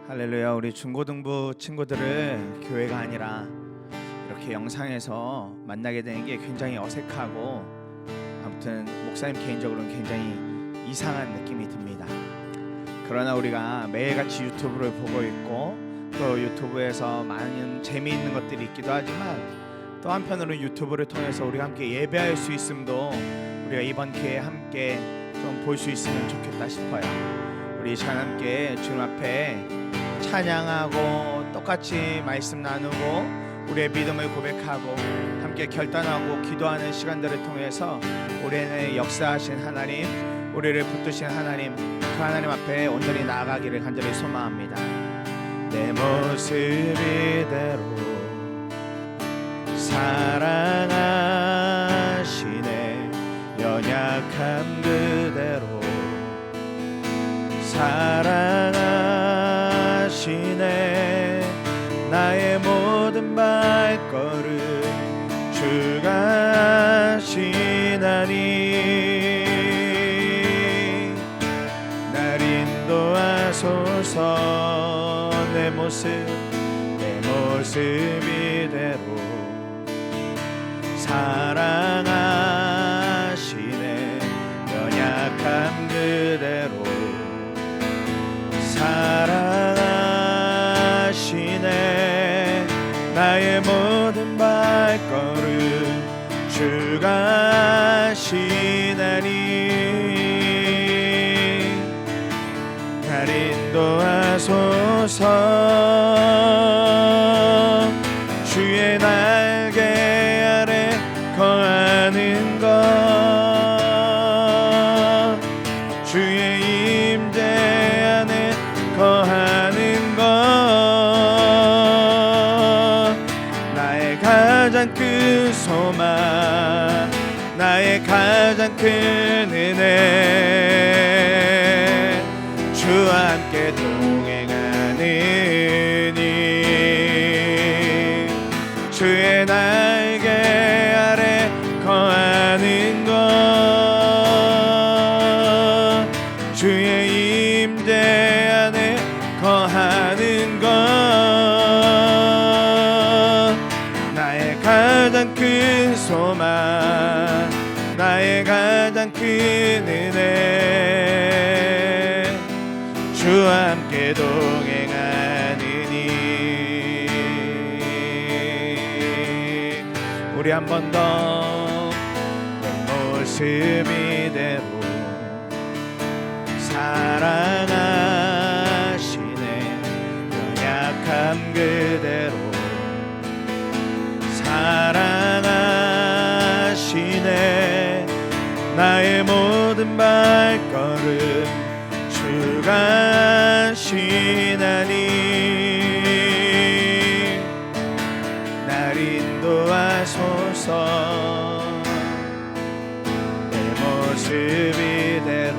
할렐루야. 우리 중고등부 친구들을 교회가 아니라 이렇게 영상에서 만나게 되는 게 굉장히 어색하고, 아무튼 목사님 개인적으로는 굉장히 이상한 느낌이 듭니다. 그러나 우리가 매일같이 유튜브를 보고 있고, 또 유튜브에서 많은 재미있는 것들이 있기도 하지만, 또 한편으로 유튜브를 통해서 우리가 함께 예배할 수 있음도 우리가 이번 기회에 함께 좀 볼 수 있으면 좋겠다 싶어요. 우리 이 시간 함께 주님 앞에 찬양하고 똑같이 말씀 나누고 우리의 믿음을 고백하고 함께 결단하고 기도하는 시간들을 통해서 우리 안에 역사하신 하나님, 우리를 붙드신 하나님, 그 하나님 앞에 온전히 나아가기를 간절히 소망합니다. 내 모습 이대로 사랑하시네, 연약함 그대로 사랑하시네. 나의 모든 발걸음 주가 하시나니, 날 인도하소서. 내 모습 이대로 사랑하시네, 연약함 그대로 사랑하시네. 나의 모든 발걸음 주가 하시나니, 날 인도하소서. 주의 날개 아래 거하는 것, 주의 임재 안에 거하는 것, 나의 가장 큰 소망, 나의 가장 큰 은혜, 주와 함께 동행하느니, 주의 날개 아래 거하는 것, 주의 임재 안에 거하는 것, 나의 가장 큰 소망, 나의 가장 큰 은혜, 주와 함께 동행하느니. 우리 한 번 더. 내 모습 이대로 사랑하시네, 연약함 그대로 사랑하시네. 나의 모든 발걸음 주가 하시나니, 날 인도하소서. 내 모습 이대로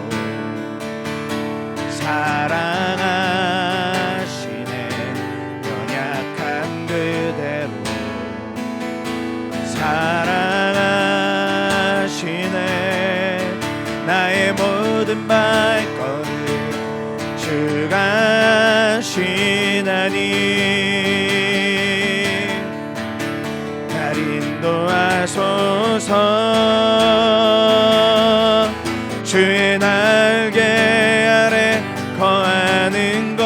사랑하시네, 연약함 그대로 사랑하시네. 나의 모든 발걸음 주가 하시나니, 날 인도하소서. 주의 날개 아래 거하는 것,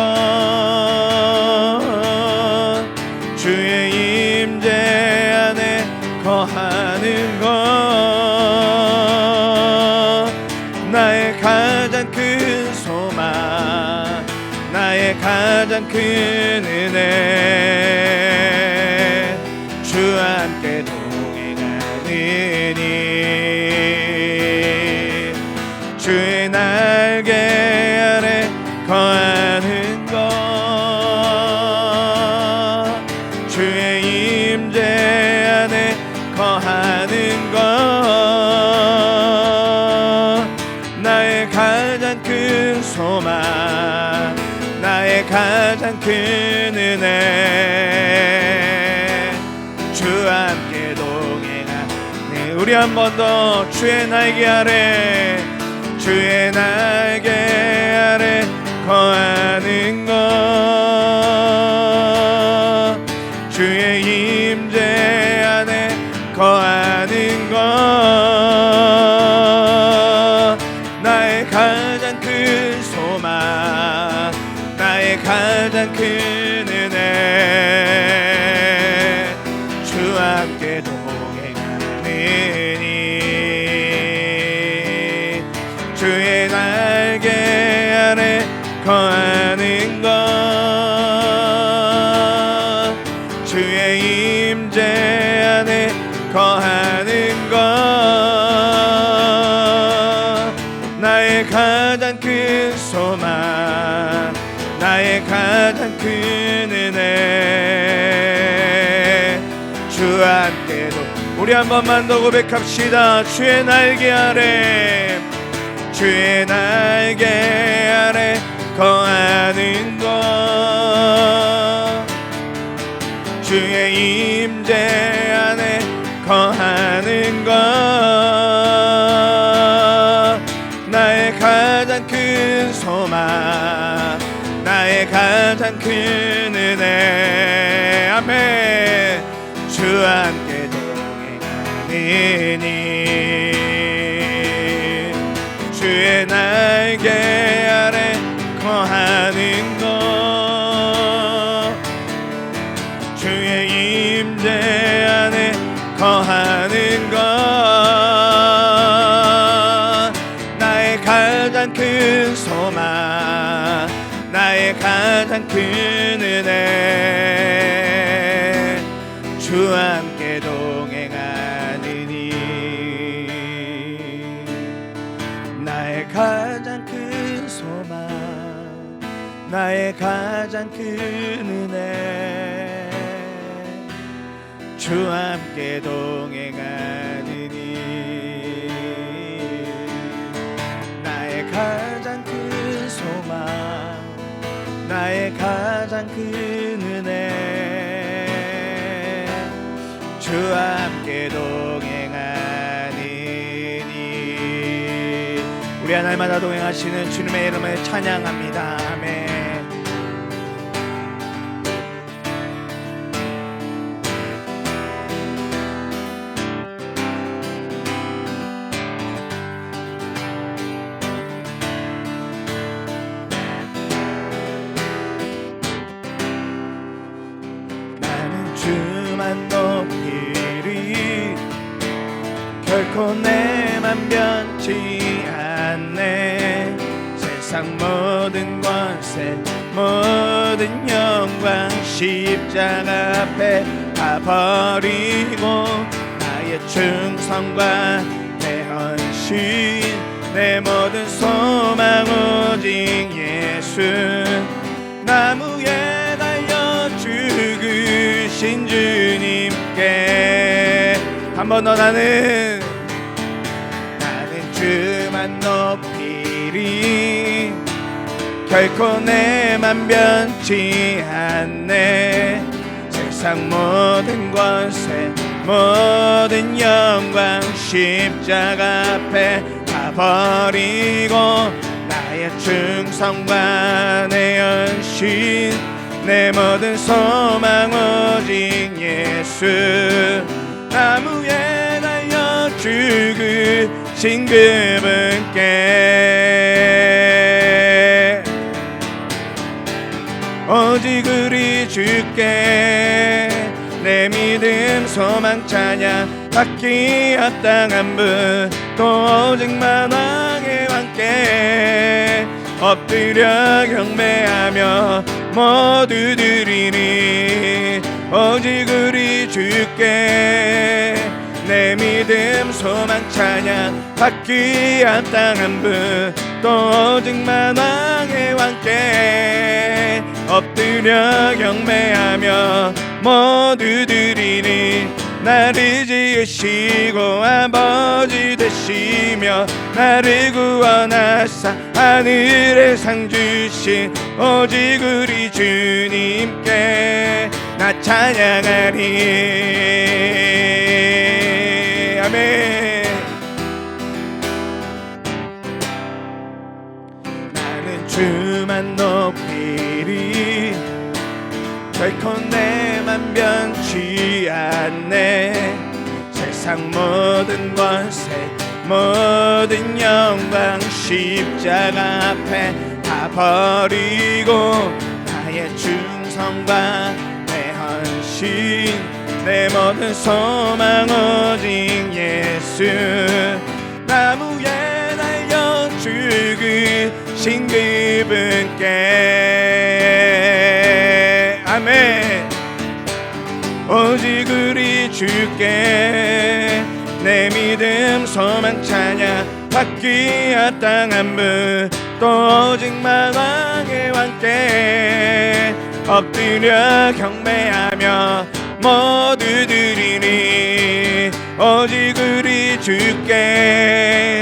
주의 임재 안에 거하는 것, 나의 가장 큰 소망, 나의 가장 큰 은혜, 주와 함께 동행하느니, 주의 날개 아래 거하는 것, 주의 임재 안에 거하는 것, 나의 가장 큰 소망, 나의 가장 큰 은혜, 주와 함께 동행하네. 우리 한 번 더. 주의 날개 아래, 주의 날개 아래 거하는 것, 가장 큰 은혜 주 함께 동행하느니 주의 날개 아래 거하는 것 주의 임재 안에 거하는 것 나의 가장 큰 소망 나의 가장 큰 은혜 주 함께도 우리 한 번만 더 고백합시다. 주의 날개 아래 주의 날개 아래 거하는 것 주의 임재 안에 거하는 것 나의 가장 큰 소망 나의 가장 큰 은혜 아멘 주 함께 동행하느니 주의 날개 아래 거하는 것 주의 임재 안에 거하는 것 나의 가장 큰 소망 나의 가장 큰 은혜 주 함께 동행하느니 나의 가장 큰 소망 나의 가장 큰 은혜 주 함께 동행하느니 나의 가장 큰 소망 나의 가장 큰 은혜 주 함께 동행하느니 우리 하나님마다 동행하시는 주님의 이름을 찬양합니다. 아멘. 주만 높이리 결코 내만 변치 않네 세상 모든 권세 모든 영광 십자가 앞에 다 버리고 나의 충성과 내 헌신 내 모든 소망 오직 예수 나무에 달려 죽으신 주님께 한 번 더 나는 주만 높이리 결코 내만 변치 않네 세상 모든 권세 모든 영광 십자가 앞에 다 버리고 나의 충성과 내 헌신 내 모든 소망 오직 예수 나무에 달려 죽으신 그분께 오직 우리 주께 내 믿음 소망 찬양 받기 합당한 분 또 오직 만왕의 왕께 엎드려 경배하며 모두 드리니 오직 우리 주께 내 믿음 소망 찬양 받기 합당한 분 또 오직 만왕의 왕께 엎드려 경배하며 모두 드리니 나를 지으시고 아버지 되시며 나를 구원하사 하늘에 상 주신 오직 우리 주님께 나 찬양하리 아멘. 나는 주만 높이리 결코 내만 변치 않네 세상 모든 권세 모든 영광 십자가 앞에 다 버리고 나의 충성과 내 헌신, 내 모든 소망 오직 예수. 나무에 달려 죽으신 그분께 아멘. 오직 우리 주께 내 믿음 소망 찬양 받기야 땅 안무 또 오직 만왕의 왕께 엎드려 경배하며 모두 드리니 오직 우리 주께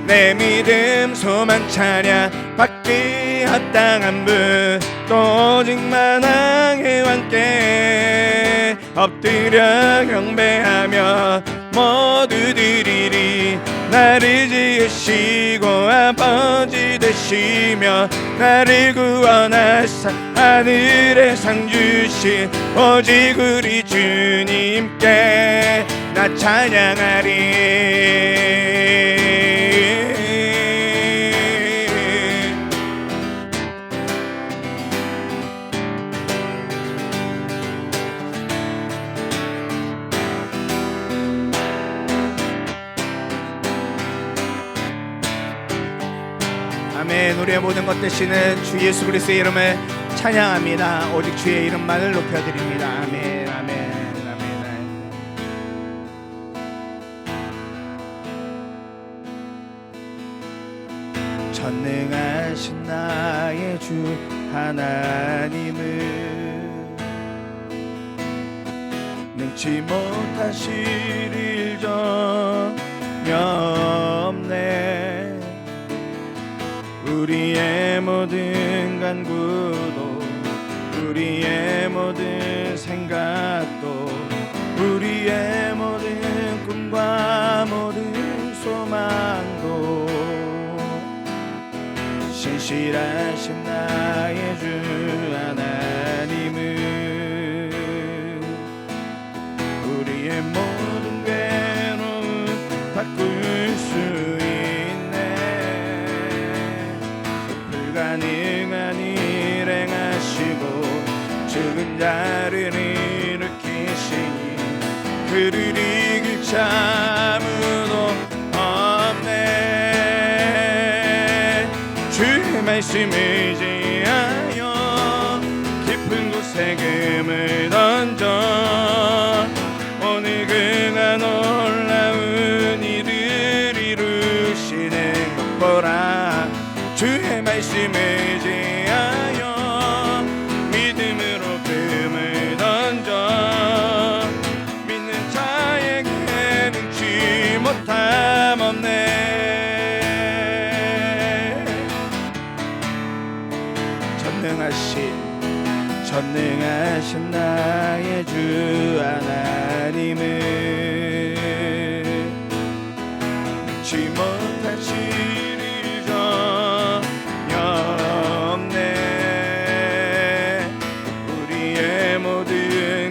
내 믿음 소망 찬양 받기야 땅 안무 또 오직 만왕의 왕께 엎드려 경배하며 모두 드리리. 나를 지으시고 아버지 되시며 나를 구원하사 하늘에 상 주신 오직 우리 주님께 나 찬양하리. 아멘. 우리의 모든 것 되시는 주 예수 그리스도의 이름을 찬양합니다. 오직 주의 이름만을 높여드립니다. 아멘. 아멘. 아멘. 전능하신 나의 주 하나님을 능치 못하실 일 전혀 없네. 우리의 모든 간구도 우리의 모든 생각도 우리의 모든 꿈과 모든 소망도 신실하신 나의 주 하나님은 우리의 모든 괴로움 바꿀 수 가능한 일 행하시고 죽은 자를 일으키시니 그를 이길 자 아무도 없네. 주의 말씀을 의지하여 깊은 곳에 금을 던져 오늘 그가 놀라운 일을 이루시는 것 보라. 주의 말씀을 의지하여 믿음으로 금을 던져 믿는 자에게 능치 못함 없네. 전능하신 나의 주 하나님은 능치 못하실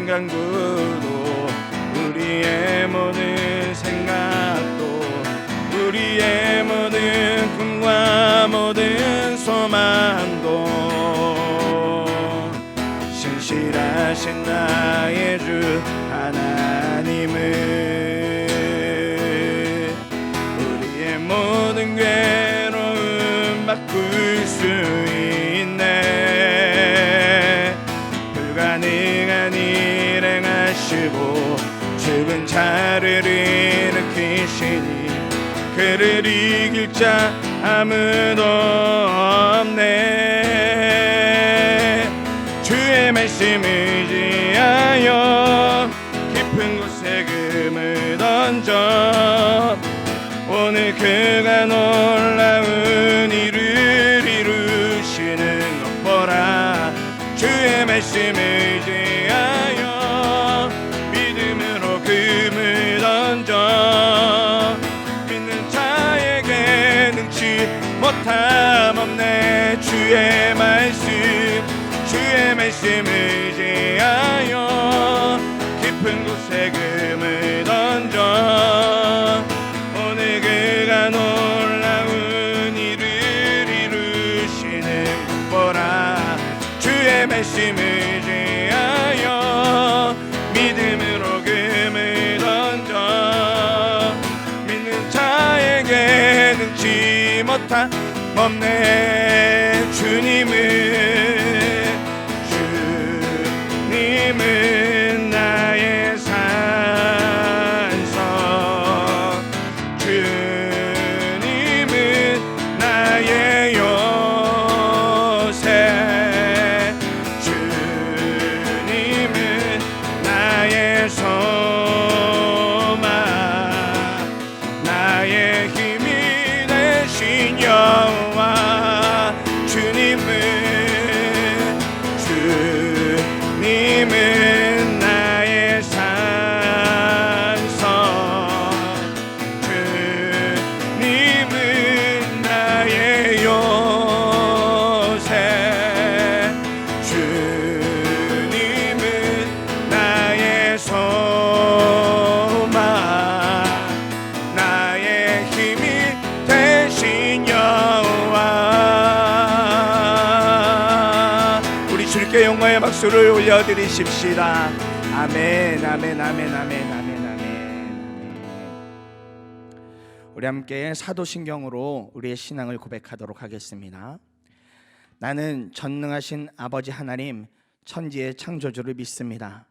간구도 우리의 모든 생각도 우리의 모든 꿈과 모든 소망도 신실하신 나의 주 하나님은 우리의 모든 괴로움 바꿀 수 있네. 불가능한 일 행하시고 죽은 자를 일으키시니 그를 이길 자 아무도 없네. 주의 말씀을 의지하여 깊은 곳에 금을 던져 오늘 그가 놀라운 일을 이루시는 것 보라. 주의 말씀을 의지하여 믿음으로 금을 던져 믿는 자에게 능치 못함 없네. 주의 말씀을 의지하여 깊은 곳에 금을 던져 오늘 그가 놀라운 일을 이루시는 것 보라. 주의 말씀을 잊지 못할 없네. 주님은 나의 산성, 주님은 나의 요새, 주님은 나의 소망, 나의 힘이 되신 여호와. 주님은 나의 산성, 주님은 나의 요새, 주님은 나의 소망, 나의 힘이 되신 여호와. 우리 주님께 영광의 박수를 올려드리십시다. 아멘, 아멘, 아멘, 아멘, 아멘, 아멘. 우리 함께 사도신경으로 우리의 신앙을 고백하도록 하겠습니다. 나는 전능하신 아버지 하나님, 천지의 창조주를 믿습니다.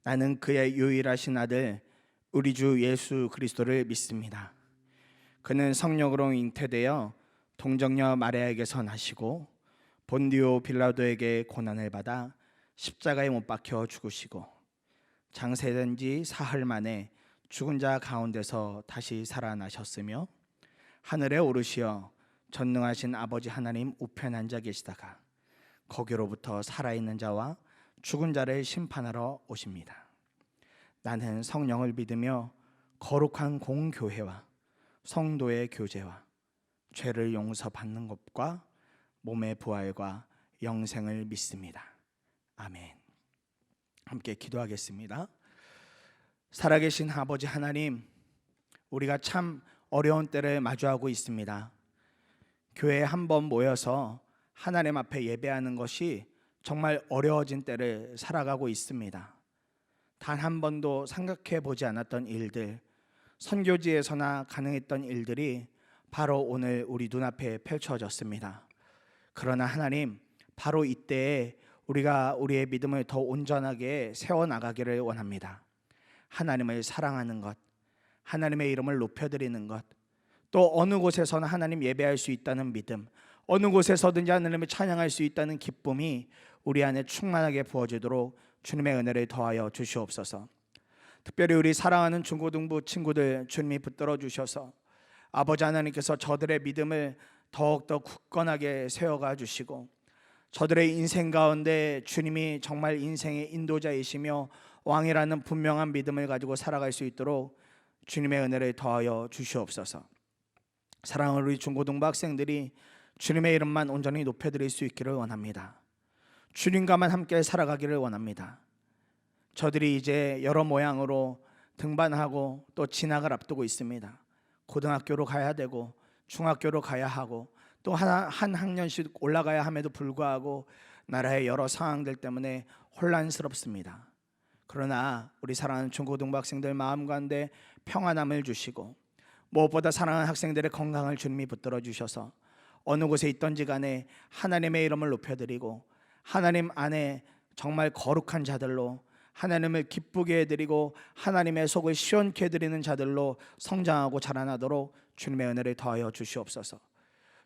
나는 그의 유일하신 아들 우리 주 예수 그리스도를 믿습니다. 그는 성령으로 잉태되어 동정녀 마리아에게서 나시고 본디오 빌라도에게 고난을 받아 십자가에 못 박혀 죽으시고 장세된 지 사흘 만에 죽은 자 가운데서 다시 살아나셨으며 하늘에 오르시어 전능하신 아버지 하나님 우편에 앉아 계시다가 거기로부터 살아있는 자와 죽은 자를 심판하러 오십니다. 나는 성령을 믿으며 거룩한 공교회와 성도의 교제와 죄를 용서받는 것과 몸의 부활과 영생을 믿습니다. 아멘. 함께 기도하겠습니다. 살아계신 아버지 하나님, 우리가 참 어려운 때를 마주하고 있습니다. 교회에 한번 모여서 하나님 앞에 예배하는 것이 정말 어려워진 때를 살아가고 있습니다. 단 한 번도 생각해 보지 않았던 일들, 선교지에서나 가능했던 일들이 바로 오늘 우리 눈앞에 펼쳐졌습니다. 그러나 하나님, 바로 이때에 우리가 우리의 믿음을 더 온전하게 세워나가기를 원합니다. 하나님을 사랑하는 것, 하나님의 이름을 높여드리는 것, 또 어느 곳에서나 하나님 예배할 수 있다는 믿음, 어느 곳에서든지 하나님을 찬양할 수 있다는 기쁨이 우리 안에 충만하게 부어지도록 주님의 은혜를 더하여 주시옵소서. 특별히 우리 사랑하는 중고등부 친구들 주님이 붙들어 주셔서 아버지 하나님께서 저들의 믿음을 더욱더 굳건하게 세워가 주시고 저들의 인생 가운데 주님이 정말 인생의 인도자이시며 왕이라는 분명한 믿음을 가지고 살아갈 수 있도록 주님의 은혜를 더하여 주시옵소서. 사랑하는 우리 중고등부 학생들이 주님의 이름만 온전히 높여드릴 수 있기를 원합니다. 주님과만 함께 살아가기를 원합니다. 저들이 이제 여러 모양으로 등반하고 또 진학을 앞두고 있습니다. 고등학교로 가야 되고 중학교로 가야 하고 또 한 학년씩 올라가야 함에도 불구하고 나라의 여러 상황들 때문에 혼란스럽습니다. 그러나 우리 사랑하는 중고등부 학생들 마음 가운데 평안함을 주시고 무엇보다 사랑하는 학생들의 건강을 주님이 붙들어 주셔서 어느 곳에 있던지 간에 하나님의 이름을 높여드리고 하나님 안에 정말 거룩한 자들로 하나님을 기쁘게 해드리고 하나님의 속을 시원케 해드리는 자들로 성장하고 자라나도록 주님의 은혜를 더하여 주시옵소서.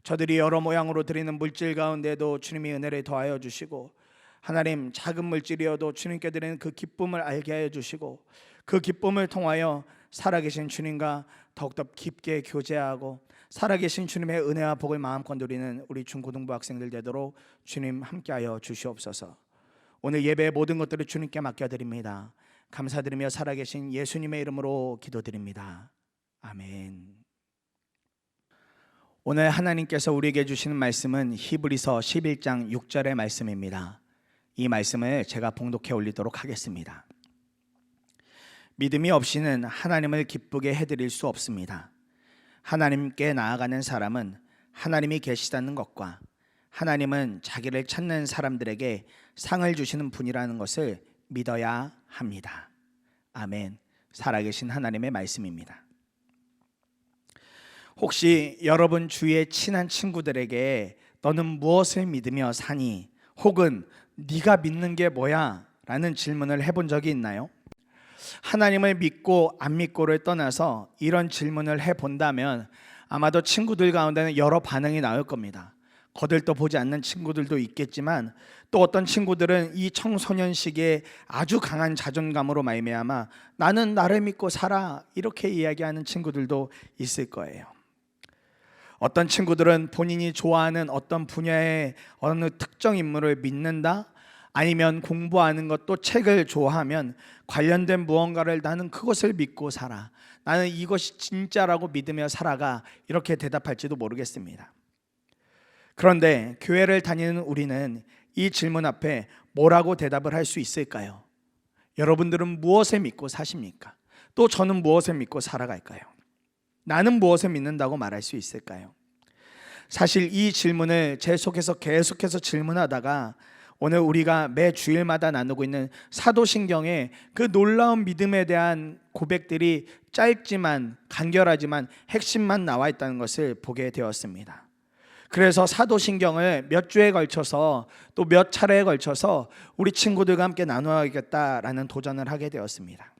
저들이 여러 모양으로 드리는 물질 가운데도 주님이 은혜를 더하여 주시고 하나님 작은 물질이어도 주님께 드리는 그 기쁨을 알게 하여 주시고 그 기쁨을 통하여 살아계신 주님과 더욱더 깊게 교제하고 살아계신 주님의 은혜와 복을 마음껏 누리는 우리 중고등부 학생들 되도록 주님 함께하여 주시옵소서. 오늘 예배의 모든 것들을 주님께 맡겨드립니다. 감사드리며 살아계신 예수님의 이름으로 기도드립니다. 아멘. 오늘 하나님께서 우리에게 주시는 말씀은 히브리서 11장 6절의 말씀입니다. 이 말씀을 제가 봉독해 올리도록 하겠습니다. 믿음이 없이는 하나님을 기쁘게 해드릴 수 없습니다. 하나님께 나아가는 사람은 하나님이 계시다는 것과 하나님은 자기를 찾는 사람들에게 상을 주시는 분이라는 것을 믿어야 합니다. 아멘. 살아계신 하나님의 말씀입니다. 혹시 여러분 주위의 친한 친구들에게 너는 무엇을 믿으며 사니? 혹은 네가 믿는 게 뭐야? 라는 질문을 해본 적이 있나요? 하나님을 믿고 안 믿고를 떠나서 이런 질문을 해본다면 아마도 친구들 가운데는 여러 반응이 나올 겁니다. 거들떠 보지 않는 친구들도 있겠지만 또 어떤 친구들은 이 청소년 시기에 아주 강한 자존감으로 말미암아 나는 나를 믿고 살아 이렇게 이야기하는 친구들도 있을 거예요. 어떤 친구들은 본인이 좋아하는 어떤 분야의 어느 특정 인물을 믿는다, 아니면 공부하는 것도 책을 좋아하면 관련된 무언가를 나는 그것을 믿고 살아, 나는 이것이 진짜라고 믿으며 살아가, 이렇게 대답할지도 모르겠습니다. 그런데 교회를 다니는 우리는 이 질문 앞에 뭐라고 대답을 할 수 있을까요? 여러분들은 무엇을 믿고 사십니까? 또 저는 무엇을 믿고 살아갈까요? 나는 무엇을 믿는다고 말할 수 있을까요? 사실 이 질문을 제 속에서 계속해서 질문하다가 오늘 우리가 매 주일마다 나누고 있는 사도신경의 그 놀라운 믿음에 대한 고백들이 짧지만 간결하지만 핵심만 나와 있다는 것을 보게 되었습니다. 그래서 사도신경을 몇 주에 걸쳐서 또 몇 차례에 걸쳐서 우리 친구들과 함께 나누어야겠다라는 도전을 하게 되었습니다.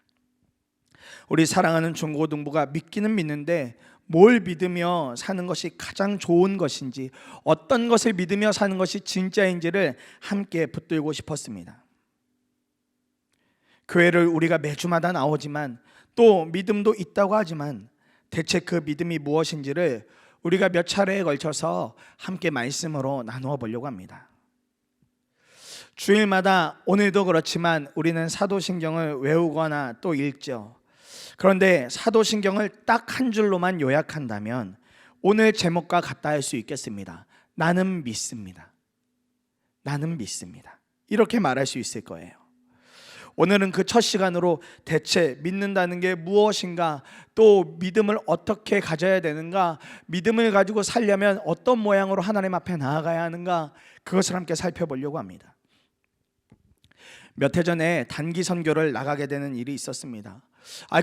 우리 사랑하는 중고등부가 믿기는 믿는데 뭘 믿으며 사는 것이 가장 좋은 것인지, 어떤 것을 믿으며 사는 것이 진짜인지를 함께 붙들고 싶었습니다. 교회를 우리가 매주마다 나오지만 또 믿음도 있다고 하지만 대체 그 믿음이 무엇인지를 우리가 몇 차례에 걸쳐서 함께 말씀으로 나누어 보려고 합니다. 주일마다 오늘도 그렇지만 우리는 사도신경을 외우거나 또 읽죠. 그런데 사도신경을 딱 한 줄로만 요약한다면 오늘 제목과 같다 할 수 있겠습니다. 나는 믿습니다. 나는 믿습니다. 이렇게 말할 수 있을 거예요. 오늘은 그 첫 시간으로 대체 믿는다는 게 무엇인가, 또 믿음을 어떻게 가져야 되는가, 믿음을 가지고 살려면 어떤 모양으로 하나님 앞에 나아가야 하는가, 그것을 함께 살펴보려고 합니다. 몇 해 전에 단기 선교를 나가게 되는 일이 있었습니다.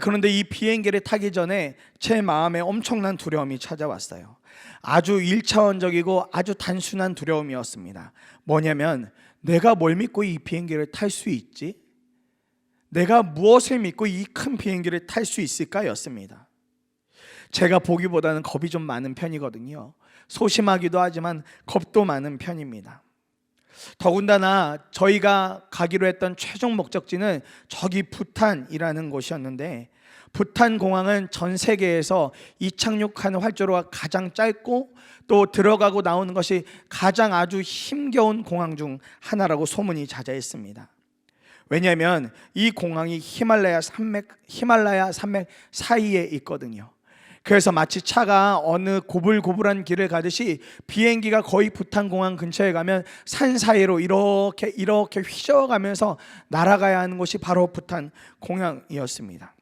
그런데 이 비행기를 타기 전에 제 마음에 엄청난 두려움이 찾아왔어요. 아주 1차원적이고 아주 단순한 두려움이었습니다. 뭐냐면 내가 뭘 믿고 이 비행기를 탈 수 있지? 내가 무엇을 믿고 이 큰 비행기를 탈 수 있을까? 였습니다. 제가 보기보다는 겁이 좀 많은 편이거든요. 소심하기도 하지만 겁도 많은 편입니다. 더군다나 저희가 가기로 했던 최종 목적지는 저기 부탄이라는 곳이었는데, 부탄 공항은 전 세계에서 이착륙하는 활주로가 가장 짧고 또 들어가고 나오는 것이 가장 아주 힘겨운 공항 중 하나라고 소문이 자자했습니다. 왜냐하면 이 공항이 히말라야 산맥 사이에 있거든요. 그래서 마치 차가 어느 고불고불한 길을 가듯이 비행기가 거의 부탄공항 근처에 가면 산 사이로 이렇게 휘저어가면서 날아가야 하는 곳이 바로 부탄공항이었습니다.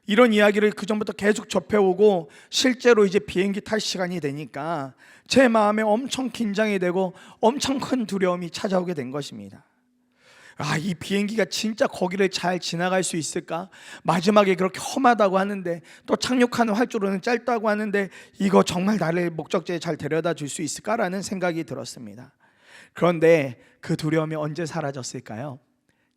이런 이야기를 그전부터 계속 접해오고 실제로 이제 비행기 탈 시간이 되니까 제 마음에 엄청 긴장이 되고 엄청 큰 두려움이 찾아오게 된 것입니다. 이 비행기가 진짜 거기를 잘 지나갈 수 있을까? 마지막에 그렇게 험하다고 하는데, 또 착륙하는 활주로는 짧다고 하는데 이거 정말 나를 목적지에 잘 데려다 줄 수 있을까라는 생각이 들었습니다. 그런데 그 두려움이 언제 사라졌을까요?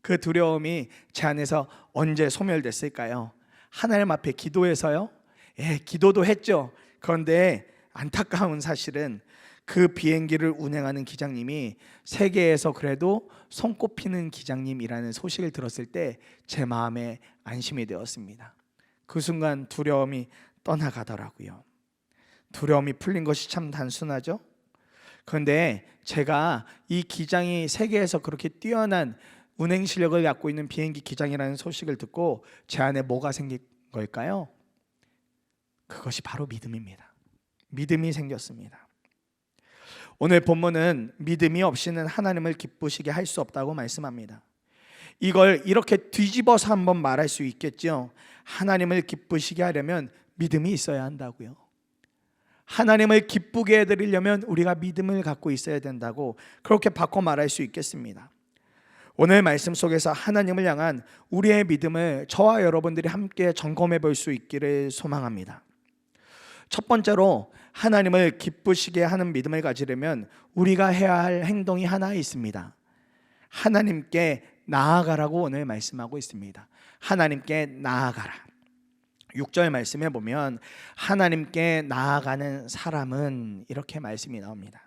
그 두려움이 제 안에서 언제 소멸됐을까요? 하나님 앞에 기도해서요? 기도도 했죠. 그런데 안타까운 사실은 그 비행기를 운행하는 기장님이 세계에서 그래도 손꼽히는 기장님이라는 소식을 들었을 때 제 마음에 안심이 되었습니다. 그 순간 두려움이 떠나가더라고요. 두려움이 풀린 것이 참 단순하죠? 그런데 제가 이 기장이 세계에서 그렇게 뛰어난 운행 실력을 갖고 있는 비행기 기장이라는 소식을 듣고 제 안에 뭐가 생긴 걸까요? 그것이 바로 믿음입니다. 믿음이 생겼습니다. 오늘 본문은 믿음이 없이는 하나님을 기쁘시게 할 수 없다고 말씀합니다. 이걸 이렇게 뒤집어서 한번 말할 수 있겠죠. 하나님을 기쁘시게 하려면 믿음이 있어야 한다고요. 하나님을 기쁘게 해드리려면 우리가 믿음을 갖고 있어야 된다고, 그렇게 바꿔 말할 수 있겠습니다. 오늘 말씀 속에서 하나님을 향한 우리의 믿음을 저와 여러분들이 함께 점검해 볼 수 있기를 소망합니다. 첫 번째로 하나님을 기쁘시게 하는 믿음을 가지려면 우리가 해야 할 행동이 하나 있습니다. 하나님께 나아가라고 오늘 말씀하고 있습니다. 하나님께 나아가라. 6절 말씀에 보면 하나님께 나아가는 사람은 이렇게 말씀이 나옵니다.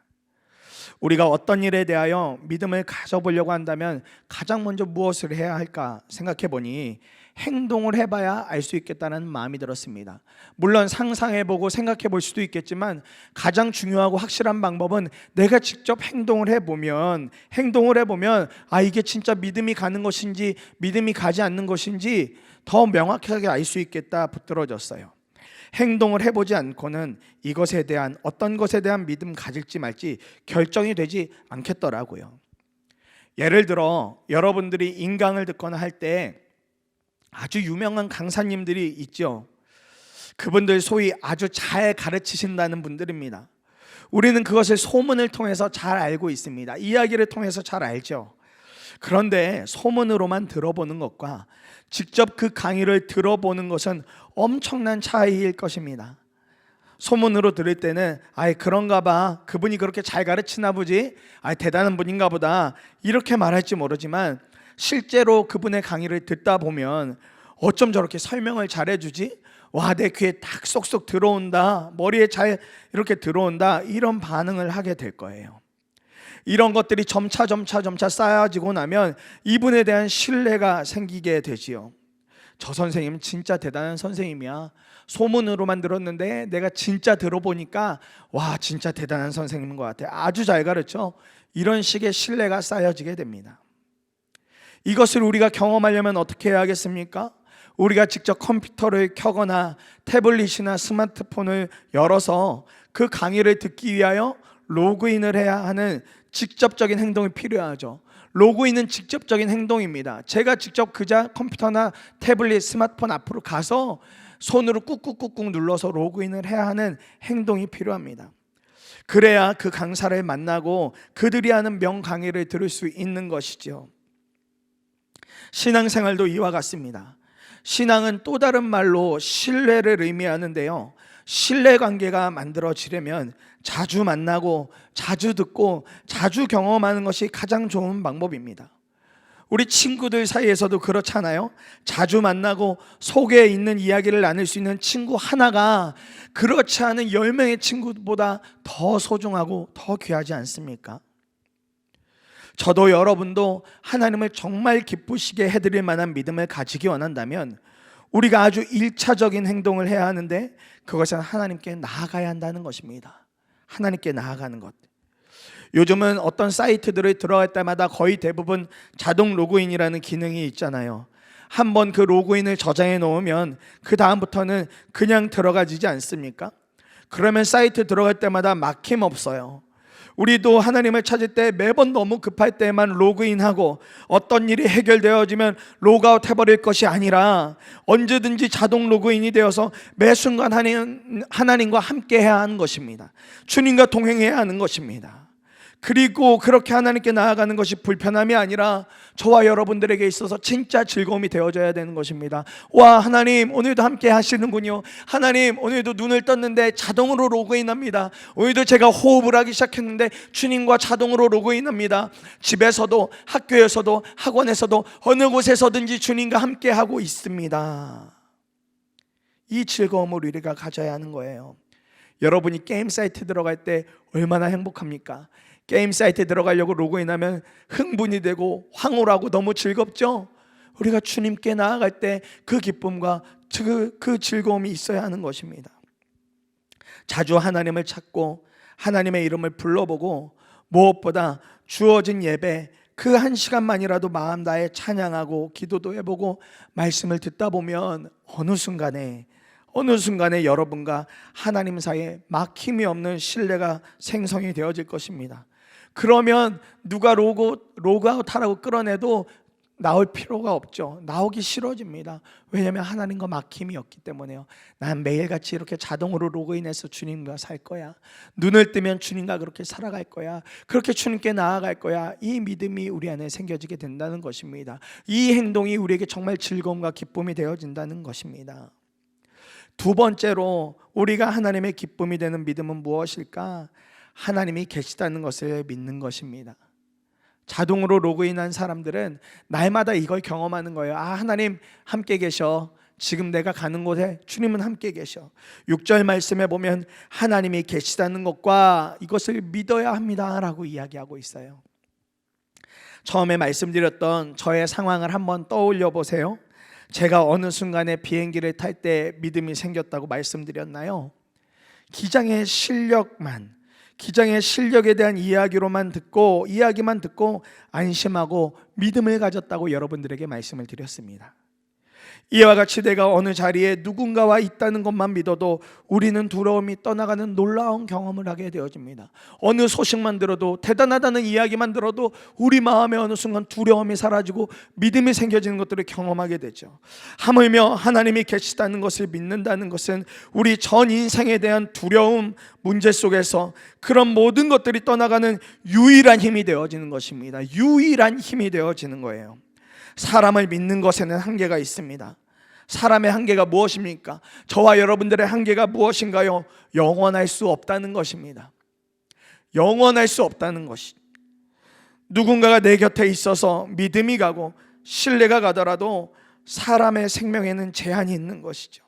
우리가 어떤 일에 대하여 믿음을 가져보려고 한다면 가장 먼저 무엇을 해야 할까 생각해 보니 행동을 해봐야 알 수 있겠다는 마음이 들었습니다. 물론 상상해보고 생각해 볼 수도 있겠지만 가장 중요하고 확실한 방법은 내가 직접 행동을 해보면 이게 진짜 믿음이 가는 것인지 믿음이 가지 않는 것인지 더 명확하게 알 수 있겠다 붙들어졌어요. 행동을 해보지 않고는 이것에 대한 어떤 것에 대한 믿음 가질지 말지 결정이 되지 않겠더라고요. 예를 들어 여러분들이 인강을 듣거나 할 때 아주 유명한 강사님들이 있죠. 그분들 소위 아주 잘 가르치신다는 분들입니다. 우리는 그것을 소문을 통해서 잘 알고 있습니다. 이야기를 통해서 잘 알죠. 그런데 소문으로만 들어보는 것과 직접 그 강의를 들어보는 것은 엄청난 차이일 것입니다. 소문으로 들을 때는 그런가 봐, 그분이 그렇게 잘 가르치나 보지, 대단한 분인가 보다 이렇게 말할지 모르지만 실제로 그분의 강의를 듣다 보면 어쩜 저렇게 설명을 잘해주지? 와, 내 귀에 딱 쏙쏙 들어온다, 머리에 잘 이렇게 들어온다, 이런 반응을 하게 될 거예요. 이런 것들이 점차 쌓여지고 나면 이분에 대한 신뢰가 생기게 되지요. 저 선생님 진짜 대단한 선생님이야. 소문으로만 들었는데 내가 진짜 들어보니까 와, 진짜 대단한 선생님인 것 같아. 아주 잘 가르쳐. 이런 식의 신뢰가 쌓여지게 됩니다. 이것을 우리가 경험하려면 어떻게 해야겠습니까? 우리가 직접 컴퓨터를 켜거나 태블릿이나 스마트폰을 열어서 그 강의를 듣기 위하여 로그인을 해야 하는 직접적인 행동이 필요하죠. 로그인은 직접적인 행동입니다. 제가 직접 컴퓨터나 태블릿, 스마트폰 앞으로 가서 손으로 꾹꾹꾹꾹 눌러서 로그인을 해야 하는 행동이 필요합니다. 그래야 그 강사를 만나고 그들이 하는 명강의를 들을 수 있는 것이죠. 신앙생활도 이와 같습니다. 신앙은 또 다른 말로 신뢰를 의미하는데요, 신뢰관계가 만들어지려면 자주 만나고 자주 듣고 자주 경험하는 것이 가장 좋은 방법입니다. 우리 친구들 사이에서도 그렇잖아요. 자주 만나고 속에 있는 이야기를 나눌 수 있는 친구 하나가 그렇지 않은 10명의 친구보다 더 소중하고 더 귀하지 않습니까? 저도 여러분도 하나님을 정말 기쁘시게 해드릴 만한 믿음을 가지기 원한다면 우리가 아주 1차적인 행동을 해야 하는데 그것은 하나님께 나아가야 한다는 것입니다. 하나님께 나아가는 것. 요즘은 어떤 사이트들을 들어갈 때마다 거의 대부분 자동 로그인이라는 기능이 있잖아요. 한번 그 로그인을 저장해 놓으면 그 다음부터는 그냥 들어가지지 않습니까? 그러면 사이트 들어갈 때마다 막힘 없어요. 우리도 하나님을 찾을 때 매번 너무 급할 때만 로그인하고 어떤 일이 해결되어지면 로그아웃 해버릴 것이 아니라 언제든지 자동 로그인이 되어서 매 순간 하나님과 함께 해야 하는 것입니다. 주님과 동행해야 하는 것입니다. 그리고 그렇게 하나님께 나아가는 것이 불편함이 아니라 저와 여러분들에게 있어서 진짜 즐거움이 되어져야 되는 것입니다. 와, 하나님 오늘도 함께 하시는군요. 하나님 오늘도 눈을 떴는데 자동으로 로그인합니다. 오늘도 제가 호흡을 하기 시작했는데 주님과 자동으로 로그인합니다. 집에서도 학교에서도 학원에서도 어느 곳에서든지 주님과 함께 하고 있습니다. 이 즐거움을 우리가 가져야 하는 거예요. 여러분이 게임 사이트 들어갈 때 얼마나 행복합니까? 게임 사이트에 들어가려고 로그인하면 흥분이 되고 황홀하고 너무 즐겁죠? 우리가 주님께 나아갈 때 그 기쁨과 그 즐거움이 있어야 하는 것입니다. 자주 하나님을 찾고 하나님의 이름을 불러보고 무엇보다 주어진 예배 그 한 시간만이라도 마음 다해 찬양하고 기도도 해보고 말씀을 듣다 보면 어느 순간에 여러분과 하나님 사이에 막힘이 없는 신뢰가 생성이 되어질 것입니다. 그러면 누가 로그아웃하라고 끌어내도 나올 필요가 없죠. 나오기 싫어집니다. 왜냐하면 하나님과 막힘이 없기 때문에요. 난 매일같이 이렇게 자동으로 로그인해서 주님과 살 거야. 눈을 뜨면 주님과 그렇게 살아갈 거야. 그렇게 주님께 나아갈 거야. 이 믿음이 우리 안에 생겨지게 된다는 것입니다. 이 행동이 우리에게 정말 즐거움과 기쁨이 되어진다는 것입니다. 두 번째로 우리가 하나님의 기쁨이 되는 믿음은 무엇일까? 하나님이 계시다는 것을 믿는 것입니다. 자동으로 로그인한 사람들은 날마다 이걸 경험하는 거예요. 아, 하나님 함께 계셔. 지금 내가 가는 곳에 주님은 함께 계셔. 6절 말씀에 보면 하나님이 계시다는 것과 이것을 믿어야 합니다 라고 이야기하고 있어요. 처음에 말씀드렸던 저의 상황을 한번 떠올려 보세요. 제가 어느 순간에 비행기를 탈 때 믿음이 생겼다고 말씀드렸나요? 기장의 실력에 대한 이야기만 듣고 안심하고 믿음을 가졌다고 여러분들에게 말씀을 드렸습니다. 이와 같이 내가 어느 자리에 누군가와 있다는 것만 믿어도 우리는 두려움이 떠나가는 놀라운 경험을 하게 되어집니다. 어느 소식만 들어도, 대단하다는 이야기만 들어도 우리 마음에 어느 순간 두려움이 사라지고 믿음이 생겨지는 것들을 경험하게 되죠. 하물며 하나님이 계시다는 것을 믿는다는 것은 우리 전 인생에 대한 두려움, 문제 속에서 그런 모든 것들이 떠나가는 유일한 힘이 되어지는 것입니다. 유일한 힘이 되어지는 거예요. 사람을 믿는 것에는 한계가 있습니다. 사람의 한계가 무엇입니까? 저와 여러분들의 한계가 무엇인가요? 영원할 수 없다는 것입니다. 영원할 수 없다는 것이. 누군가가 내 곁에 있어서 믿음이 가고 신뢰가 가더라도 사람의 생명에는 제한이 있는 것이죠.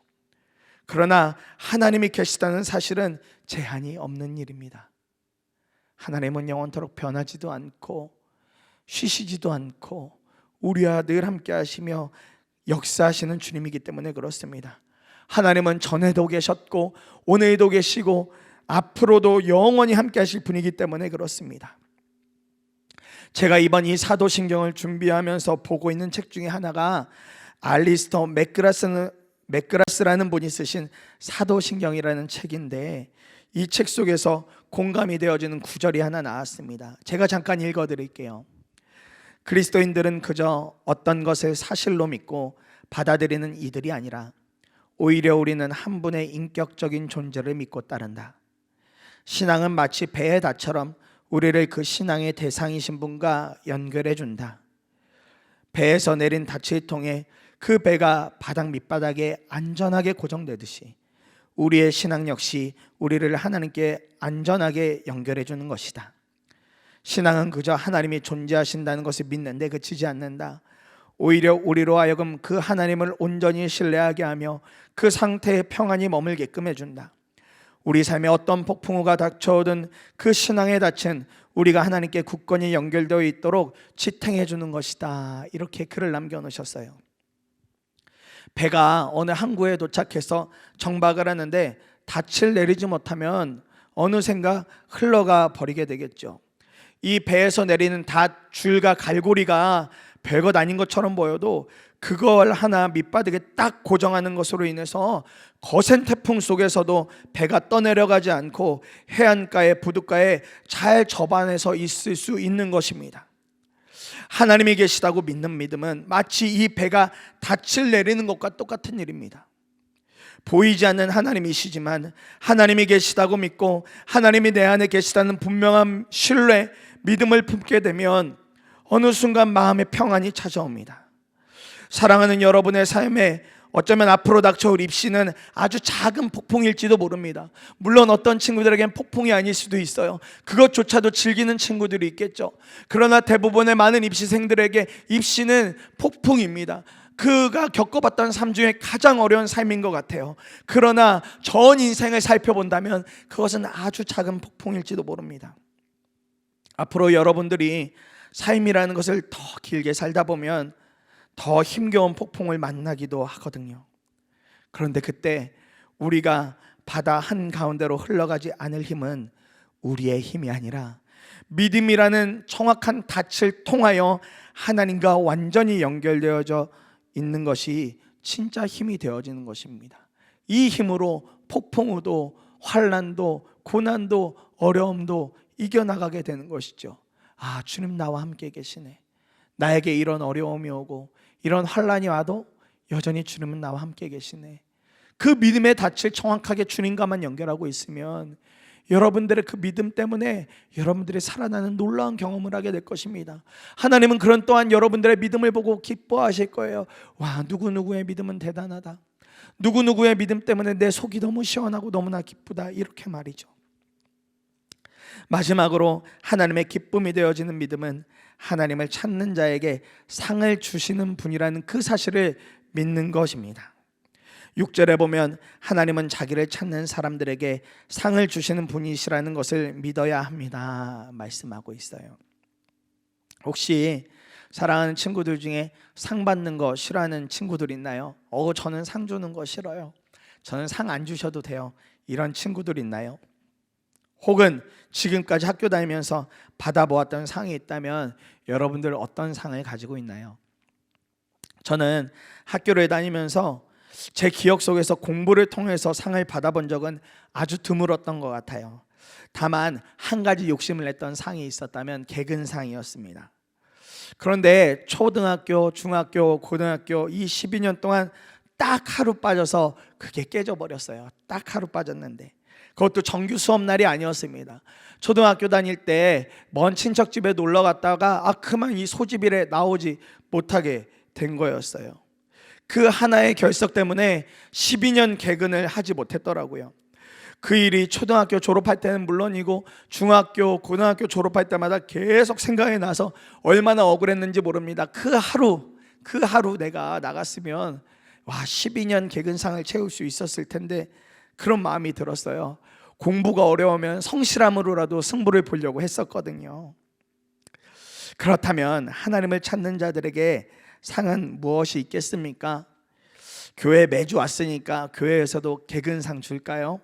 그러나 하나님이 계시다는 사실은 제한이 없는 일입니다. 하나님은 영원토록 변하지도 않고 쉬시지도 않고 우리와 늘 함께 하시며 역사하시는 주님이기 때문에 그렇습니다. 하나님은 전에도 계셨고 오늘도 계시고 앞으로도 영원히 함께 하실 분이기 때문에 그렇습니다. 제가 이번 이 사도신경을 준비하면서 보고 있는 책 중에 하나가 알리스터 맥그라스라는 분이 쓰신 사도신경이라는 책인데, 이 책 속에서 공감이 되어지는 구절이 하나 나왔습니다. 제가 잠깐 읽어드릴게요. 그리스도인들은 그저 어떤 것을 사실로 믿고 받아들이는 이들이 아니라 오히려 우리는 한 분의 인격적인 존재를 믿고 따른다. 신앙은 마치 배의 닷처럼 우리를 그 신앙의 대상이신 분과 연결해 준다. 배에서 내린 닻을 통해 그 배가 바닥 밑바닥에 안전하게 고정되듯이 우리의 신앙 역시 우리를 하나님께 안전하게 연결해 주는 것이다. 신앙은 그저 하나님이 존재하신다는 것을 믿는데 그치지 않는다. 오히려 우리로 하여금 그 하나님을 온전히 신뢰하게 하며 그 상태에 평안히 머물게끔 해준다. 우리 삶에 어떤 폭풍우가 닥쳐오든 그 신앙의 닻은 우리가 하나님께 굳건히 연결되어 있도록 지탱해 주는 것이다. 이렇게 글을 남겨놓으셨어요. 배가 어느 항구에 도착해서 정박을 하는데 닻을 내리지 못하면 어느샌가 흘러가 버리게 되겠죠. 이 배에서 내리는 닷 줄과 갈고리가 별것 아닌 것처럼 보여도 그걸 하나 밑바닥에 딱 고정하는 것으로 인해서 거센 태풍 속에서도 배가 떠내려가지 않고 해안가에 부둣가에 잘 접안해서 있을 수 있는 것입니다. 하나님이 계시다고 믿는 믿음은 마치 이 배가 닻을 내리는 것과 똑같은 일입니다. 보이지 않는 하나님이시지만 하나님이 계시다고 믿고 하나님이 내 안에 계시다는 분명한 신뢰, 믿음을 품게 되면 어느 순간 마음의 평안이 찾아옵니다. 사랑하는 여러분의 삶에 어쩌면 앞으로 닥쳐올 입시는 아주 작은 폭풍일지도 모릅니다. 물론 어떤 친구들에겐 폭풍이 아닐 수도 있어요. 그것조차도 즐기는 친구들이 있겠죠. 그러나 대부분의 많은 입시생들에게 입시는 폭풍입니다. 그가 겪어봤던 삶 중에 가장 어려운 삶인 것 같아요. 그러나 전 인생을 살펴본다면 그것은 아주 작은 폭풍일지도 모릅니다. 앞으로 여러분들이 삶이라는 것을 더 길게 살다 보면 더 힘겨운 폭풍을 만나기도 하거든요. 그런데 그때 우리가 바다 한가운데로 흘러가지 않을 힘은 우리의 힘이 아니라 믿음이라는 정확한 닻을 통하여 하나님과 완전히 연결되어져 있는 것이 진짜 힘이 되어지는 것입니다. 이 힘으로 폭풍우도 환난도 고난도 어려움도 이겨나가게 되는 것이죠. 아, 주님 나와 함께 계시네. 나에게 이런 어려움이 오고 이런 환난이 와도 여전히 주님은 나와 함께 계시네. 그 믿음의 닻을 정확하게 주님과만 연결하고 있으면 여러분들의 그 믿음 때문에 여러분들이 살아나는 놀라운 경험을 하게 될 것입니다. 하나님은 그런 또한 여러분들의 믿음을 보고 기뻐하실 거예요. 와, 누구누구의 믿음은 대단하다. 누구누구의 믿음 때문에 내 속이 너무 시원하고 너무나 기쁘다, 이렇게 말이죠. 마지막으로 하나님의 기쁨이 되어지는 믿음은 하나님을 찾는 자에게 상을 주시는 분이라는 그 사실을 믿는 것입니다. 6절에 보면 하나님은 자기를 찾는 사람들에게 상을 주시는 분이시라는 것을 믿어야 합니다 말씀하고 있어요. 혹시 사랑하는 친구들 중에 상 받는 거 싫어하는 친구들 있나요? 저는 상 주는 거 싫어요. 저는 상 안 주셔도 돼요. 이런 친구들 있나요? 혹은 지금까지 학교 다니면서 받아보았던 상이 있다면 여러분들 어떤 상을 가지고 있나요? 저는 학교를 다니면서 제 기억 속에서 공부를 통해서 상을 받아본 적은 아주 드물었던 것 같아요. 다만 한 가지 욕심을 냈던 상이 있었다면 개근상이었습니다. 그런데 초등학교, 중학교, 고등학교 이 12년 동안 딱 하루 빠져서 그게 깨져버렸어요. 딱 하루 빠졌는데 그것도 정규 수업 날이 아니었습니다. 초등학교 다닐 때 먼 친척 집에 놀러 갔다가 그만 이 소집일에 나오지 못하게 된 거였어요. 그 하나의 결석 때문에 12년 개근을 하지 못했더라고요. 그 일이 초등학교 졸업할 때는 물론이고 중학교, 고등학교 졸업할 때마다 계속 생각이 나서 얼마나 억울했는지 모릅니다. 그 하루 내가 나갔으면 12년 개근상을 채울 수 있었을 텐데 그런 마음이 들었어요. 공부가 어려우면 성실함으로라도 승부를 보려고 했었거든요. 그렇다면 하나님을 찾는 자들에게 상은 무엇이 있겠습니까? 교회 매주 왔으니까 교회에서도 개근상 줄까요?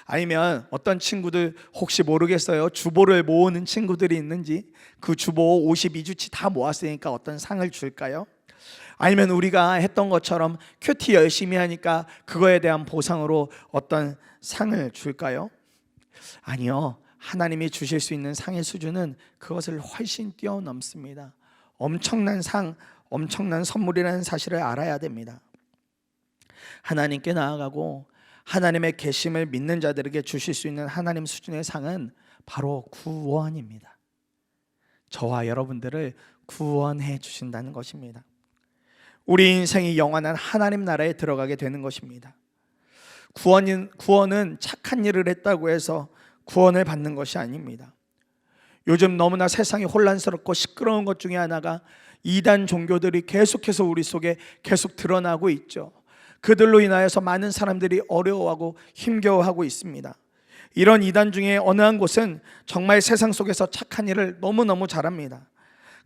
아니면 어떤 친구들 혹시 모르겠어요. 주보를 모으는 친구들이 있는지 그 주보 52주치 다 모았으니까 어떤 상을 줄까요? 아니면 우리가 했던 것처럼 큐티 열심히 하니까 그거에 대한 보상으로 어떤 상을 줄까요? 아니요. 하나님이 주실 수 있는 상의 수준은 그것을 훨씬 뛰어넘습니다. 엄청난 상, 엄청난 선물이라는 사실을 알아야 됩니다. 하나님께 나아가고 하나님의 계심을 믿는 자들에게 주실 수 있는 하나님 수준의 상은 바로 구원입니다. 저와 여러분들을 구원해 주신다는 것입니다. 우리 인생이 영원한 하나님 나라에 들어가게 되는 것입니다. 구원은 착한 일을 했다고 해서 구원을 받는 것이 아닙니다. 요즘 너무나 세상이 혼란스럽고 시끄러운 것 중에 하나가 이단 종교들이 계속해서 우리 속에 계속 드러나고 있죠. 그들로 인하여서 많은 사람들이 어려워하고 힘겨워하고 있습니다. 이런 이단 중에 어느 한 곳은 정말 세상 속에서 착한 일을 너무너무 잘합니다.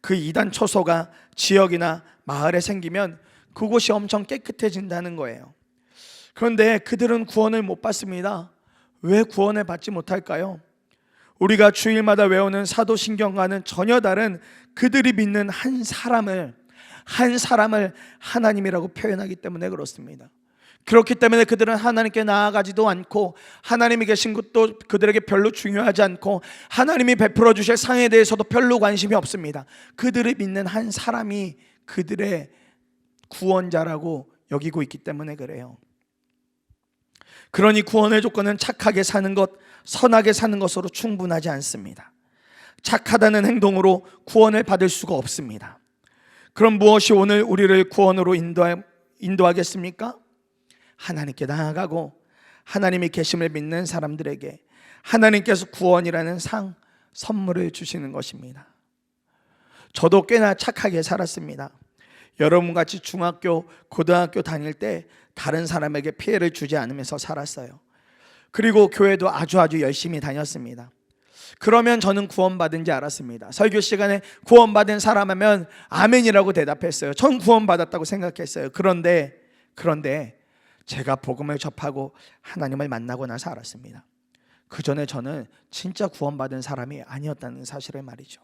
그 이단 초소가 지역이나 마을에 생기면 그곳이 엄청 깨끗해진다는 거예요. 그런데 그들은 구원을 못 받습니다. 왜 구원을 받지 못할까요? 우리가 주일마다 외우는 사도신경과는 전혀 다른 그들이 믿는 한 사람을 하나님이라고 표현하기 때문에 그렇습니다. 그렇기 때문에 그들은 하나님께 나아가지도 않고 하나님이 계신 것도 그들에게 별로 중요하지 않고 하나님이 베풀어 주실 상에 대해서도 별로 관심이 없습니다. 그들을 믿는 한 사람이 그들의 구원자라고 여기고 있기 때문에 그래요. 그러니 구원의 조건은 착하게 사는 것, 선하게 사는 것으로 충분하지 않습니다. 착하다는 행동으로 구원을 받을 수가 없습니다. 그럼 무엇이 오늘 우리를 구원으로 인도하겠습니까? 하나님께 나아가고 하나님이 계심을 믿는 사람들에게 하나님께서 구원이라는 선물을 주시는 것입니다. 저도 꽤나 착하게 살았습니다. 여러분같이 중학교, 고등학교 다닐 때 다른 사람에게 피해를 주지 않으면서 살았어요. 그리고 교회도 아주 열심히 다녔습니다. 그러면 저는 구원받은지 알았습니다. 설교 시간에 구원받은 사람 하면 아멘이라고 대답했어요. 전 구원받았다고 생각했어요. 그런데 제가 복음을 접하고 하나님을 만나고 나서 알았습니다. 그 전에 저는 진짜 구원받은 사람이 아니었다는 사실을 말이죠.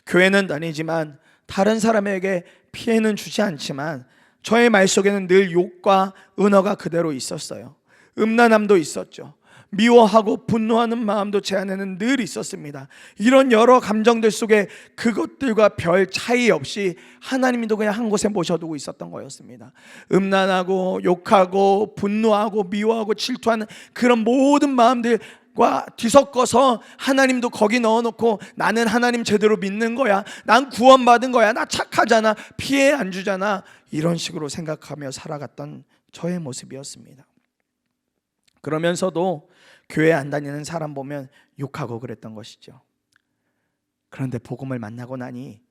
교회는 다니지만 다른 사람에게 피해는 주지 않지만 저의 말 속에는 늘 욕과 은어가 그대로 있었어요. 음란함도 있었죠. 미워하고 분노하는 마음도 제 안에는 늘 있었습니다. 이런 여러 감정들 속에 그것들과 별 차이 없이 하나님도 그냥 한 곳에 모셔두고 있었던 거였습니다. 음란하고 욕하고 분노하고 미워하고 질투하는 그런 모든 마음들과 뒤섞어서 하나님도 거기 넣어놓고 나는 하나님 제대로 믿는 거야, 난 구원받은 거야, 나 착하잖아, 피해 안 주잖아, 이런 식으로 생각하며 살아갔던 저의 모습이었습니다. 그러면서도 교회 안 다니는 사람 보면 욕하고 그랬던 것이죠. 그런데 복음을 만나고 나니,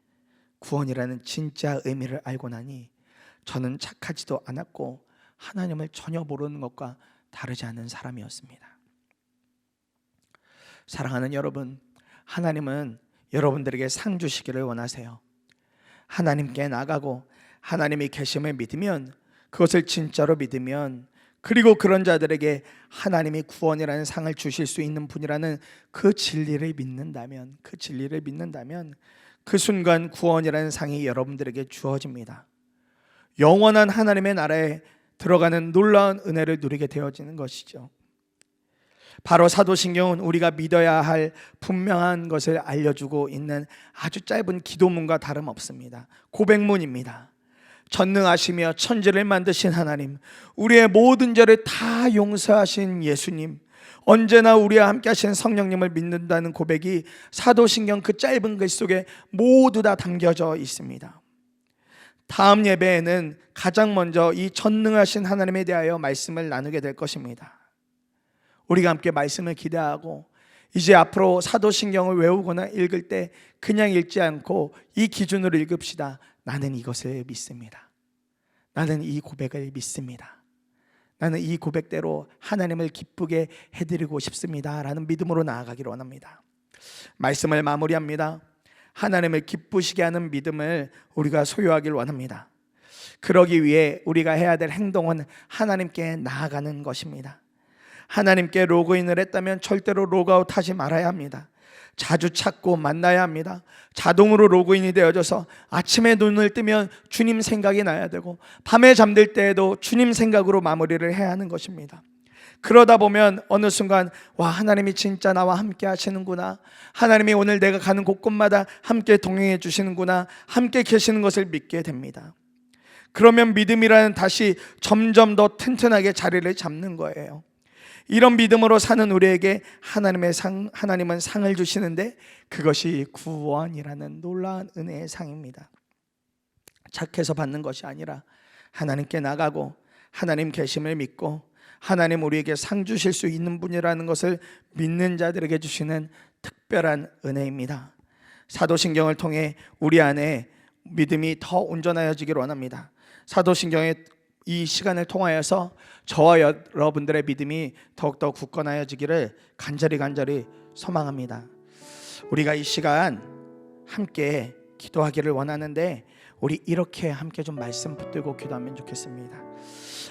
구원이라는 진짜 의미를 알고 나니 저는 착하지도 않았고 하나님을 전혀 모르는 것과 다르지 않은 사람이었습니다. 사랑하는 여러분, 하나님은 여러분들에게 상 주시기를 원하세요. 하나님께 나가고 하나님이 계심을 믿으면, 그것을 진짜로 믿으면, 그리고 그런 자들에게 하나님이 구원이라는 상을 주실 수 있는 분이라는 그 진리를 믿는다면, 그 순간 구원이라는 상이 여러분들에게 주어집니다. 영원한 하나님의 나라에 들어가는 놀라운 은혜를 누리게 되어지는 것이죠. 바로 사도신경은 우리가 믿어야 할 분명한 것을 알려주고 있는 아주 짧은 기도문과 다름없습니다. 고백문입니다. 전능하시며 천지를 만드신 하나님, 우리의 모든 죄를 다 용서하신 예수님, 언제나 우리와 함께 하신 성령님을 믿는다는 고백이 사도신경 그 짧은 글 속에 모두 다 담겨져 있습니다. 다음 예배에는 가장 먼저 이 전능하신 하나님에 대하여 말씀을 나누게 될 것입니다. 우리가 함께 말씀을 기대하고, 이제 앞으로 사도신경을 외우거나 읽을 때 그냥 읽지 않고 이 기준으로 읽읍시다. 나는 이것을 믿습니다. 나는 이 고백을 믿습니다. 나는 이 고백대로 하나님을 기쁘게 해드리고 싶습니다 라는 믿음으로 나아가기를 원합니다. 말씀을 마무리합니다. 하나님을 기쁘시게 하는 믿음을 우리가 소유하기를 원합니다. 그러기 위해 우리가 해야 될 행동은 하나님께 나아가는 것입니다. 하나님께 로그인을 했다면 절대로 로그아웃 하지 말아야 합니다. 자주 찾고 만나야 합니다. 자동으로 로그인이 되어져서 아침에 눈을 뜨면 주님 생각이 나야 되고, 밤에 잠들 때에도 주님 생각으로 마무리를 해야 하는 것입니다. 그러다 보면 어느 순간, 와, 하나님이 진짜 나와 함께 하시는구나, 하나님이 오늘 내가 가는 곳곳마다 함께 동행해 주시는구나, 함께 계시는 것을 믿게 됩니다. 그러면 믿음이라는 다시 점점 더 튼튼하게 자리를 잡는 거예요. 이런 믿음으로 사는 우리에게 하나님은 상을 주시는데, 그것이 구원이라는 놀라운 은혜의 상입니다. 착해서 받는 것이 아니라 하나님께 나가고 하나님 계심을 믿고 하나님 우리에게 상 주실 수 있는 분이라는 것을 믿는 자들에게 주시는 특별한 은혜입니다. 사도신경을 통해 우리 안에 믿음이 더 온전하여지기를 원합니다. 사도신경의 이 시간을 통하여서 저와 여러분들의 믿음이 더욱더 굳건하여지기를 간절히 소망합니다. 우리가 이 시간 함께 기도하기를 원하는데, 우리 이렇게 함께 좀 말씀 붙들고 기도하면 좋겠습니다.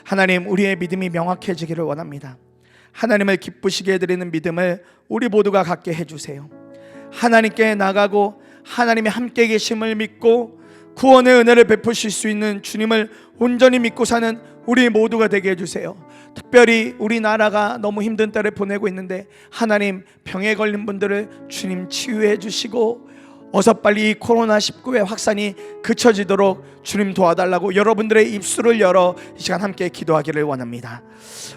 하나님, 우리의 믿음이 명확해지기를 원합니다. 하나님을 기쁘시게 해드리는 믿음을 우리 모두가 갖게 해주세요. 하나님께 나가고 하나님이 함께 계심을 믿고 구원의 은혜를 베푸실 수 있는 주님을 온전히 믿고 사는 우리 모두가 되게 해주세요. 특별히 우리나라가 너무 힘든 때를 보내고 있는데, 하나님 병에 걸린 분들을 주님 치유해 주시고, 어서 빨리 이 코로나19의 확산이 그쳐지도록 주님 도와달라고 여러분들의 입술을 열어 이 시간 함께 기도하기를 원합니다.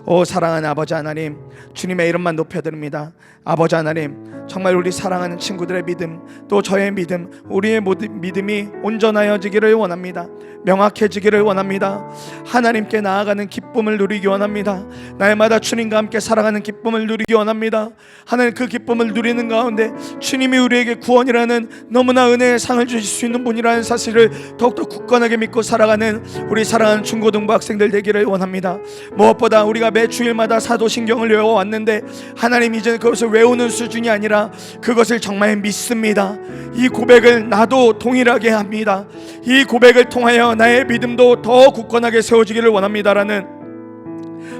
오 사랑하는 아버지 하나님, 주님의 이름만 높여드립니다. 아버지 하나님, 정말 우리 사랑하는 친구들의 믿음, 또 저의 믿음, 우리의 모든 믿음이 온전하여지기를 원합니다. 명확해지기를 원합니다. 하나님께 나아가는 기쁨을 누리기 원합니다. 날마다 주님과 함께 살아가는 기쁨을 누리기 원합니다. 하나님, 그 기쁨을 누리는 가운데 주님이 우리에게 구원이라는 너무나 은혜의 상을 주실 수 있는 분이라는 사실을 더욱더 굳건하게 믿고 살아가는 우리 사랑하는 중고등부 학생들 되기를 원합니다. 무엇보다 우리가 매 주일마다 사도신경을 외워왔는데, 하나님 이제는 그것을 외우는 수준이 아니라 그것을 정말 믿습니다. 이 고백을 나도 동일하게 합니다. 이 고백을 통하여 나의 믿음도 더 굳건하게 세워지기를 원합니다라는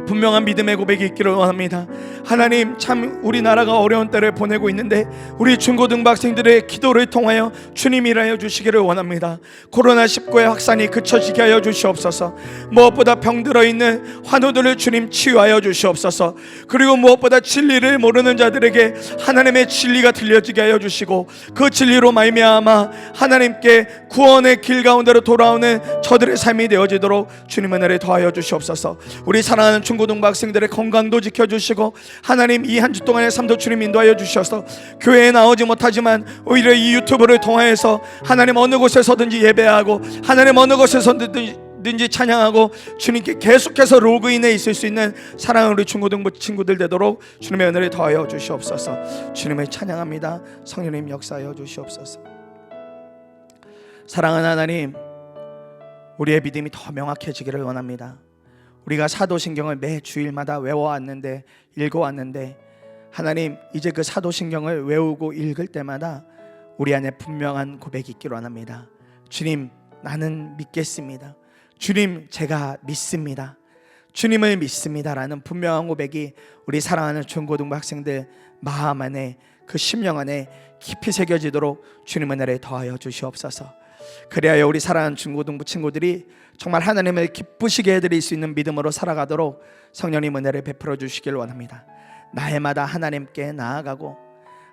분명한 믿음의 고백이 있기를 원합니다. 하나님, 참 우리나라가 어려운 때를 보내고 있는데 우리 중고등부 학생들의 기도를 통하여 주님 일하여 주시기를 원합니다. 코로나19의 확산이 그쳐지게 하여 주시옵소서. 무엇보다 병들어 있는 환우들을 주님 치유하여 주시옵소서. 그리고 무엇보다 진리를 모르는 자들에게 하나님의 진리가 들려지게 하여 주시고, 그 진리로 말미암아 하나님께 구원의 길 가운데로 돌아오는 저들의 삶이 되어지도록 주님 은혜를 더하여 주시옵소서. 우리 사랑하는 중고등부 학생들의 건강도 지켜주시고, 하나님 이 한 주 동안의 삶도 주님 인도하여 주셔서 교회에 나오지 못하지만 오히려 이 유튜브를 통하여서 하나님 어느 곳에서든지 예배하고, 하나님 어느 곳에서든지 언제든지 찬양하고 주님께 계속해서 로그인해 있을 수 있는 사랑하는 우리 중고등부 친구들 되도록 주님의 은혜를 더하여 주시옵소서. 주님을 찬양합니다. 성령님 역사하여 주시옵소서. 사랑하는 하나님, 우리의 믿음이 더 명확해지기를 원합니다. 우리가 사도신경을 매 주일마다 외워왔는데, 읽어왔는데, 하나님 이제 그 사도신경을 외우고 읽을 때마다 우리 안에 분명한 고백이 있기를 원합니다. 주님, 나는 믿겠습니다. 주님, 제가 믿습니다. 주님을 믿습니다 라는 분명한 고백이 우리 사랑하는 중고등부 학생들 마음 안에, 그 심령 안에 깊이 새겨지도록 주님의 은혜를 더하여 주시옵소서. 그리하여 우리 사랑하는 중고등부 친구들이 정말 하나님을 기쁘시게 해드릴 수 있는 믿음으로 살아가도록 성령님 은혜를 베풀어 주시길 원합니다. 날마다 하나님께 나아가고,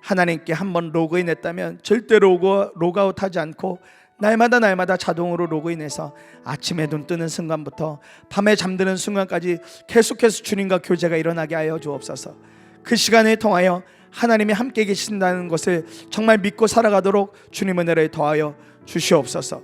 하나님께 한번 로그인했다면 절대 로그아웃하지 않고 날마다 자동으로 로그인해서 아침에 눈 뜨는 순간부터 밤에 잠드는 순간까지 계속해서 주님과 교제가 일어나게 하여 주옵소서. 그 시간을 통하여 하나님이 함께 계신다는 것을 정말 믿고 살아가도록 주님 은혜를 더하여 주시옵소서.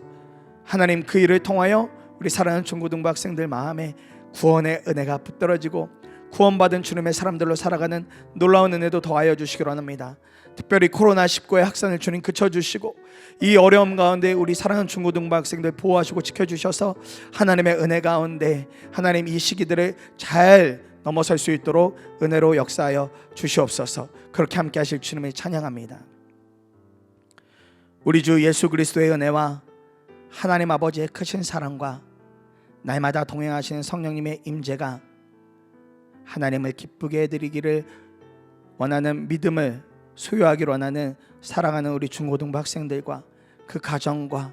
하나님, 그 일을 통하여 우리 사랑하는 중고등부 학생들 마음에 구원의 은혜가 붙들어지고 구원받은 주님의 사람들로 살아가는 놀라운 은혜도 더하여 주시기 원합니다. 특별히 코로나19의 확산을 주님 그쳐주시고 이 어려움 가운데 우리 사랑하는 중고등부 학생들 보호하시고 지켜주셔서 하나님의 은혜 가운데 하나님 이 시기들을 잘 넘어설 수 있도록 은혜로 역사하여 주시옵소서. 그렇게 함께 하실 주님을 찬양합니다. 우리 주 예수 그리스도의 은혜와 하나님 아버지의 크신 사랑과 날마다 동행하시는 성령님의 임재가 하나님을 기쁘게 해드리기를 원하는 믿음을 소유하기를 원하는 사랑하는 우리 중고등부 학생들과 그 가정과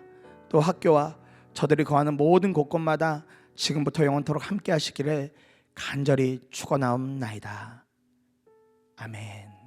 또 학교와 저들이 거하는 모든 곳곳마다 지금부터 영원토록 함께 하시기를 간절히 축원하옵나이다. 아멘.